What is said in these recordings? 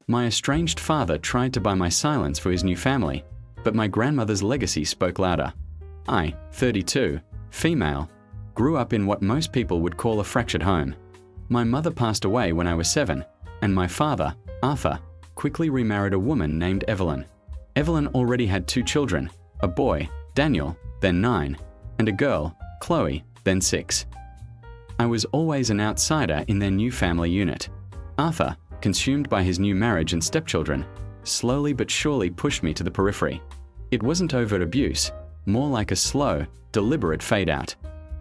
My estranged father tried to buy my silence for his new family, but my grandmother's legacy spoke louder. I, 32, female, grew up in what most people would call a fractured home. My mother passed away when I was 7, and my father, Arthur, quickly remarried a woman named Evelyn. Evelyn already had 2 children, a boy, Daniel, then 9, and a girl, Chloe, then 6. I was always an outsider in their new family unit. Arthur, consumed by his new marriage and stepchildren, slowly but surely pushed me to the periphery. It wasn't overt abuse, more like a slow, deliberate fade-out.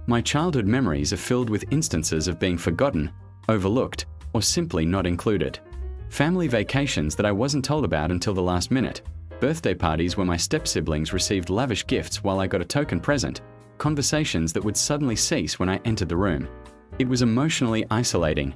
My childhood memories are filled with instances of being forgotten, overlooked, or simply not included. Family vacations that I wasn't told about until the last minute, birthday parties where my step-siblings received lavish gifts while I got a token present, conversations that would suddenly cease when I entered the room. It was emotionally isolating.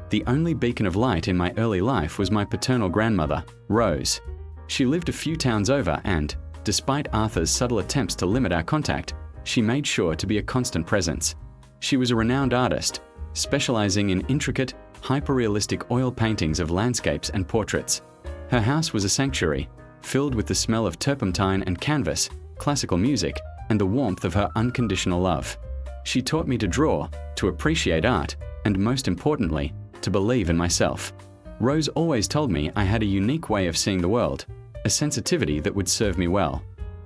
The only beacon of light in my early life was my paternal grandmother, Rose. She lived a few towns over and, despite Arthur's subtle attempts to limit our contact, she made sure to be a constant presence. She was a renowned artist, specializing in intricate, hyper-realistic oil paintings of landscapes and portraits. Her house was a sanctuary, filled with the smell of turpentine and canvas, classical music, and the warmth of her unconditional love. She taught me to draw, to appreciate art, and most importantly, to believe in myself. Rose always told me I had a unique way of seeing the world, a sensitivity that would serve me well.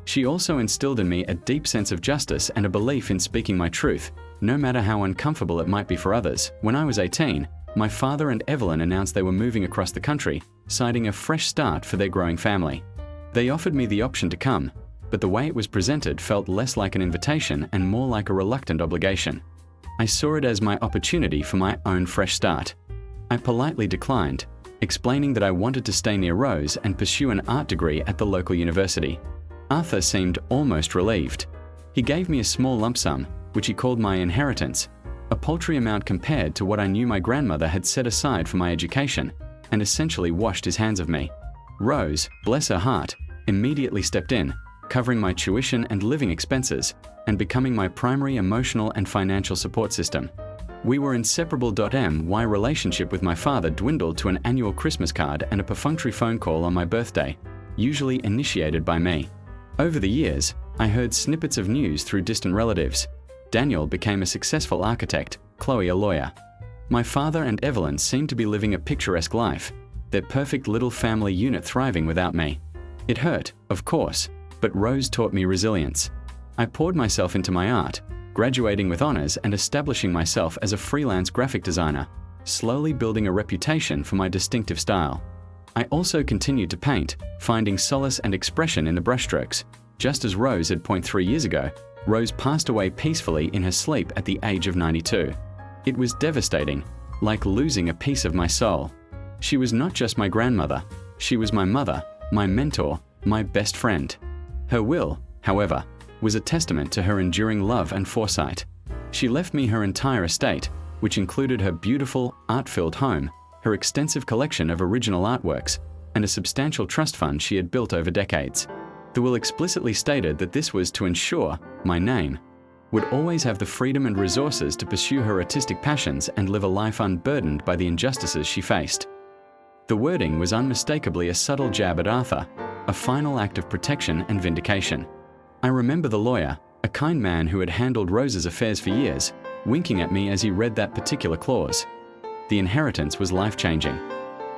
She also instilled in me a deep sense of justice and a belief in speaking my truth, no matter how uncomfortable it might be for others. When I was 18, my father and Evelyn announced they were moving across the country, citing a fresh start for their growing family. They offered me the option to come, but the way it was presented felt less like an invitation and more like a reluctant obligation. I saw it as my opportunity for my own fresh start. I politely declined, explaining that I wanted to stay near Rose and pursue an art degree at the local university. Arthur seemed almost relieved. He gave me a small lump sum, which he called my inheritance, a paltry amount compared to what I knew my grandmother had set aside for my education, and essentially washed his hands of me. Rose, bless her heart, immediately stepped in, covering my tuition and living expenses, and becoming my primary emotional and financial support system. We were inseparable. My relationship with my father dwindled to an annual Christmas card and a perfunctory phone call on my birthday, usually initiated by me. Over the years, I heard snippets of news through distant relatives. Daniel became a successful architect, Chloe a lawyer. My father and Evelyn seemed to be living a picturesque life, their perfect little family unit thriving without me. It hurt, of course, but Rose taught me resilience. I poured myself into my art, graduating with honors and establishing myself as a freelance graphic designer, slowly building a reputation for my distinctive style. I also continued to paint, finding solace and expression in the brushstrokes. Just as Rose had 3 years ago, Rose passed away peacefully in her sleep at the age of 92. It was devastating, like losing a piece of my soul. She was not just my grandmother, she was my mother, my mentor, my best friend. Her will, however, was a testament to her enduring love and foresight. She left me her entire estate, which included her beautiful, art-filled home, her extensive collection of original artworks, and a substantial trust fund she had built over decades. The will explicitly stated that this was to ensure my name would always have the freedom and resources to pursue her artistic passions and live a life unburdened by the injustices she faced. The wording was unmistakably a subtle jab at Arthur, a final act of protection and vindication. I remember the lawyer, a kind man who had handled Rose's affairs for years, winking at me as he read that particular clause. The inheritance was life-changing.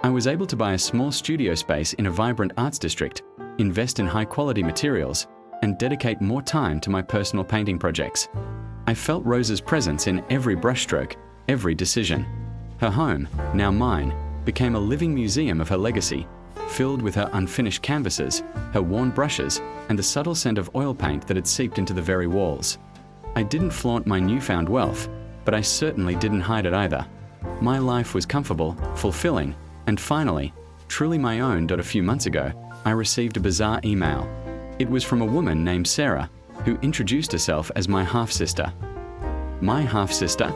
I was able to buy a small studio space in a vibrant arts district, invest in high-quality materials, and dedicate more time to my personal painting projects. I felt Rose's presence in every brushstroke, every decision. Her home, now mine, became a living museum of her legacy, filled with her unfinished canvases, her worn brushes, and the subtle scent of oil paint that had seeped into the very walls. I didn't flaunt my newfound wealth, but I certainly didn't hide it either. My life was comfortable, fulfilling, and finally, truly my own. A few months ago, I received a bizarre email. It was from a woman named Sarah, who introduced herself as my half-sister. My half-sister?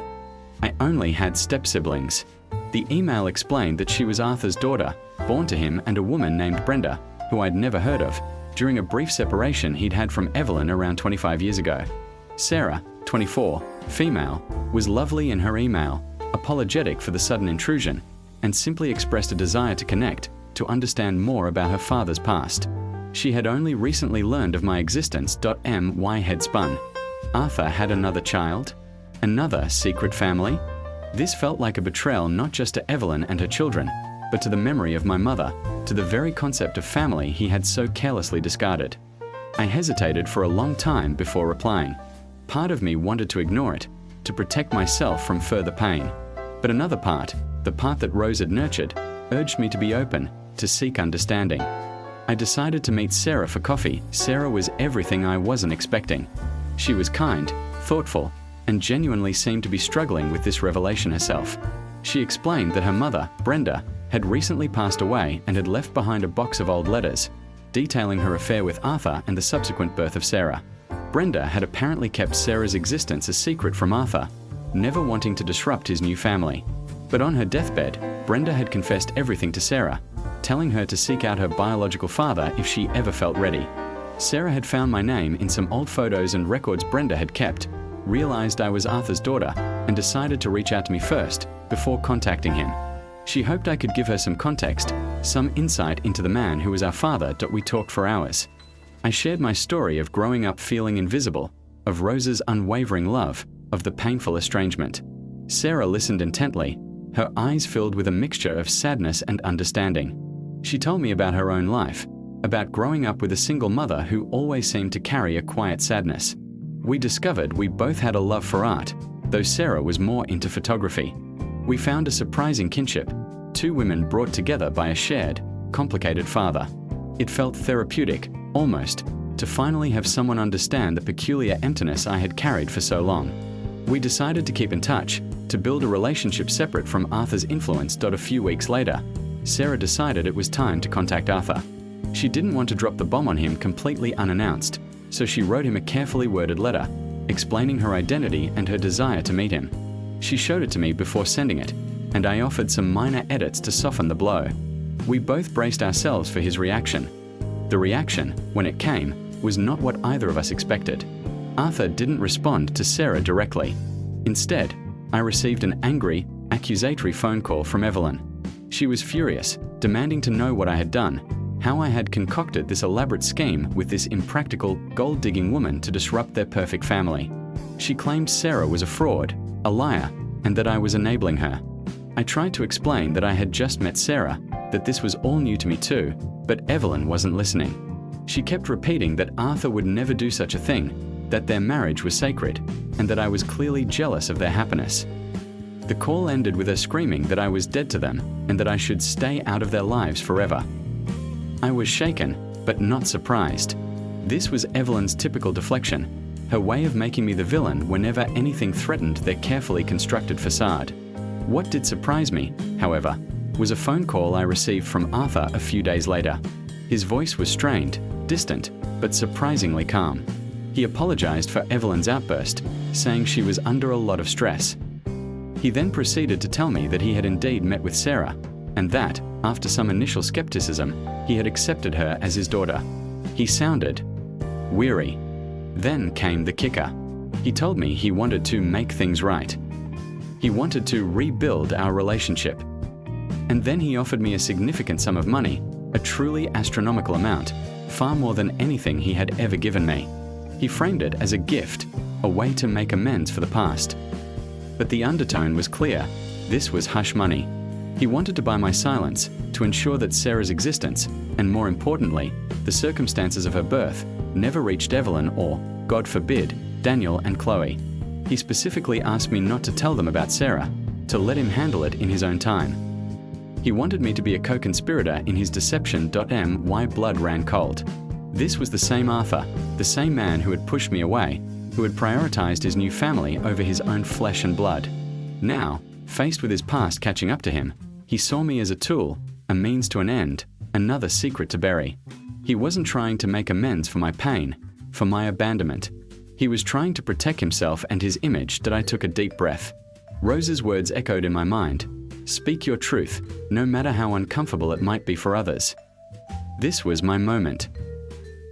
I only had step-siblings. The email explained that she was Arthur's daughter, born to him and a woman named Brenda, who I'd never heard of, during a brief separation he'd had from Evelyn around 25 years ago. Sarah, 24, female, was lovely in her email, apologetic for the sudden intrusion, and simply expressed a desire to connect, to understand more about her father's past. She had only recently learned of my existence. My head spun. Arthur had another child? Another secret family? This felt like a betrayal not just to Evelyn and her children, but to the memory of my mother, to the very concept of family he had so carelessly discarded. I hesitated for a long time before replying. Part of me wanted to ignore it, to protect myself from further pain. But another part, the part that Rose had nurtured, urged me to be open, to seek understanding. I decided to meet Sarah for coffee. Sarah was everything I wasn't expecting. She was kind, thoughtful, and genuinely seemed to be struggling with this revelation herself. She explained that her mother, Brenda, had recently passed away and had left behind a box of old letters, detailing her affair with Arthur and the subsequent birth of Sarah. Brenda had apparently kept Sarah's existence a secret from Arthur, never wanting to disrupt his new family. But on her deathbed, Brenda had confessed everything to Sarah, telling her to seek out her biological father if she ever felt ready. Sarah had found my name in some old photos and records Brenda had kept, realized I was Arthur's daughter, and decided to reach out to me first, before contacting him. She hoped I could give her some context, some insight into the man who was our father. We talked for hours. I shared my story of growing up feeling invisible, of Rose's unwavering love, of the painful estrangement. Sarah listened intently, her eyes filled with a mixture of sadness and understanding. She told me about her own life, about growing up with a single mother who always seemed to carry a quiet sadness. We discovered we both had a love for art, though Sarah was more into photography. We found a surprising kinship, two women brought together by a shared, complicated father. It felt therapeutic, almost, to finally have someone understand the peculiar emptiness I had carried for so long. We decided to keep in touch, to build a relationship separate from Arthur's influence. A few weeks later, Sarah decided it was time to contact Arthur. She didn't want to drop the bomb on him completely unannounced, so she wrote him a carefully worded letter, explaining her identity and her desire to meet him. She showed it to me before sending it, and I offered some minor edits to soften the blow. We both braced ourselves for his reaction. The reaction, when it came, was not what either of us expected. Arthur didn't respond to Sarah directly. Instead, I received an angry, accusatory phone call from Evelyn. She was furious, demanding to know what I had done, how I had concocted this elaborate scheme with this impractical, gold-digging woman to disrupt their perfect family. She claimed Sarah was a fraud, a liar, and that I was enabling her. I tried to explain that I had just met Sarah, that this was all new to me too, but Evelyn wasn't listening. She kept repeating that Arthur would never do such a thing, that their marriage was sacred, and that I was clearly jealous of their happiness. The call ended with her screaming that I was dead to them and that I should stay out of their lives forever. I was shaken, but not surprised. This was Evelyn's typical deflection, her way of making me the villain whenever anything threatened their carefully constructed facade. What did surprise me, however, was a phone call I received from Arthur a few days later. His voice was strained, distant, but surprisingly calm. He apologized for Evelyn's outburst, saying she was under a lot of stress. He then proceeded to tell me that he had indeed met with Sarah, and that, after some initial skepticism, he had accepted her as his daughter. He sounded weary. Then came the kicker. He told me he wanted to make things right. He wanted to rebuild our relationship. And then he offered me a significant sum of money, a truly astronomical amount, far more than anything he had ever given me. He framed it as a gift, a way to make amends for the past. But the undertone was clear. This was hush money. He wanted to buy my silence, to ensure that Sarah's existence, and more importantly, the circumstances of her birth, never reached Evelyn or, God forbid, Daniel and Chloe. He specifically asked me not to tell them about Sarah, to let him handle it in his own time. He wanted me to be a co-conspirator in his deception. My blood ran cold. This was the same Arthur, the same man who had pushed me away, who had prioritized his new family over his own flesh and blood. Now, faced with his past catching up to him, he saw me as a tool, a means to an end, another secret to bury. He wasn't trying to make amends for my pain, for my abandonment. He was trying to protect himself and his image. I took a deep breath. Rose's words echoed in my mind. Speak your truth, no matter how uncomfortable it might be for others. This was my moment.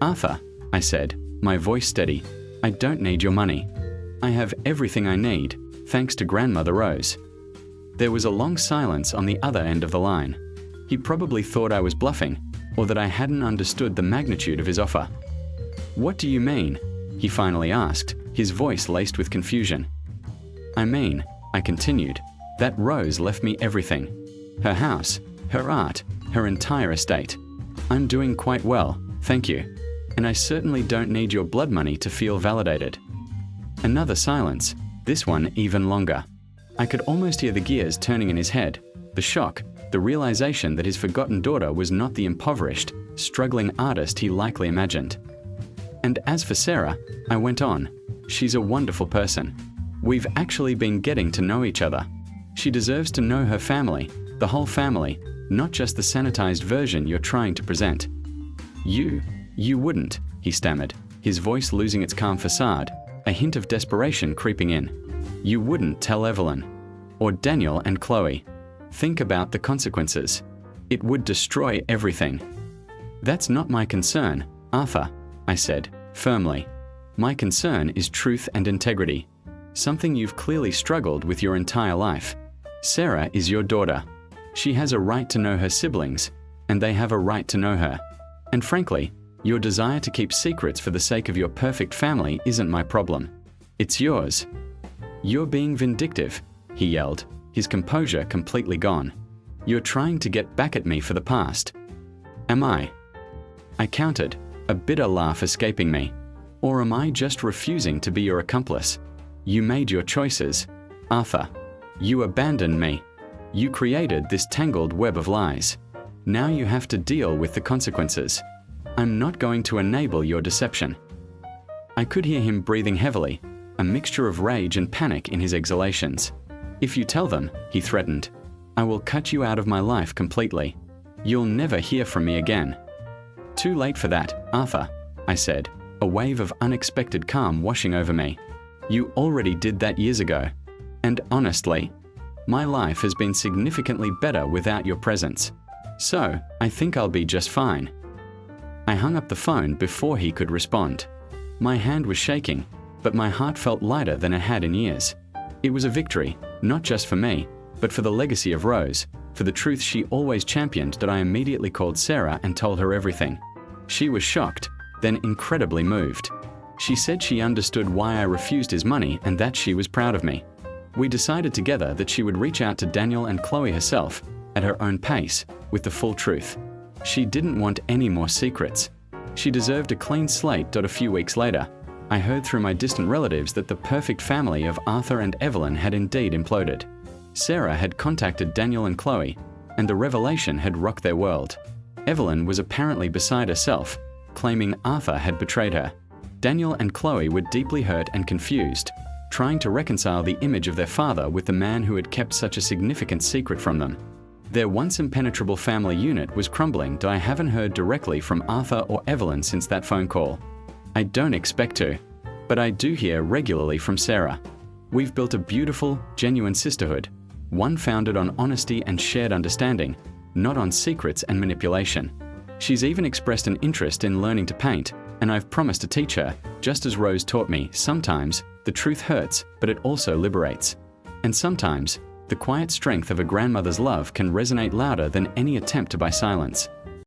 Arthur, I said, my voice steady, I don't need your money. I have everything I need, thanks to Grandmother Rose. There was a long silence on the other end of the line. He probably thought I was bluffing, or that I hadn't understood the magnitude of his offer. "What do you mean?" he finally asked, his voice laced with confusion. "I mean," I continued, "that Rose left me everything. Her house, her art, her entire estate. I'm doing quite well, thank you, and I certainly don't need your blood money to feel validated." Another silence, this one even longer. I could almost hear the gears turning in his head, the shock, the realization that his forgotten daughter was not the impoverished, struggling artist he likely imagined. "And as for Sarah," I went on, "she's a wonderful person. We've actually been getting to know each other. She deserves to know her family, the whole family, not just the sanitized version you're trying to present." You wouldn't," he stammered, his voice losing its calm facade, a hint of desperation creeping in. "You wouldn't tell Evelyn. Or Daniel and Chloe. Think about the consequences. It would destroy everything." "That's not my concern, Arthur," I said, firmly. "My concern is truth and integrity. Something you've clearly struggled with your entire life. Sarah is your daughter. She has a right to know her siblings, and they have a right to know her. And frankly, your desire to keep secrets for the sake of your perfect family isn't my problem. It's yours." "You're being vindictive," he yelled, his composure completely gone. "You're trying to get back at me for the past." "Am I?" I countered, a bitter laugh escaping me. "Or am I just refusing to be your accomplice? You made your choices, Arthur. You abandoned me. You created this tangled web of lies. Now you have to deal with the consequences. I'm not going to enable your deception." I could hear him breathing heavily, a mixture of rage and panic in his exhalations. "If you tell them," he threatened, "I will cut you out of my life completely. You'll never hear from me again." "Too late for that, Arthur," I said, a wave of unexpected calm washing over me. "You already did that years ago. And honestly, my life has been significantly better without your presence. So, I think I'll be just fine." I hung up the phone before he could respond. My hand was shaking, but my heart felt lighter than it had in years. It was a victory, not just for me, but for the legacy of Rose, for the truth she always championed. That I immediately called Sarah and told her everything. She was shocked, then incredibly moved. She said she understood why I refused his money and that she was proud of me. We decided together that she would reach out to Daniel and Chloe herself, at her own pace, with the full truth. She didn't want any more secrets. She deserved a clean slate. A few weeks later, I heard through my distant relatives that the perfect family of Arthur and Evelyn had indeed imploded. Sarah had contacted Daniel and Chloe, and the revelation had rocked their world. Evelyn was apparently beside herself, claiming Arthur had betrayed her. Daniel and Chloe were deeply hurt and confused, trying to reconcile the image of their father with the man who had kept such a significant secret from them. Their once impenetrable family unit was crumbling. I haven't heard directly from Arthur or Evelyn since that phone call. I don't expect to, but I do hear regularly from Sarah. We've built a beautiful, genuine sisterhood, one founded on honesty and shared understanding, not on secrets and manipulation. She's even expressed an interest in learning to paint, and I've promised to teach her, just as Rose taught me. Sometimes, the truth hurts, but it also liberates. And sometimes, the quiet strength of a grandmother's love can resonate louder than any attempt to buy silence.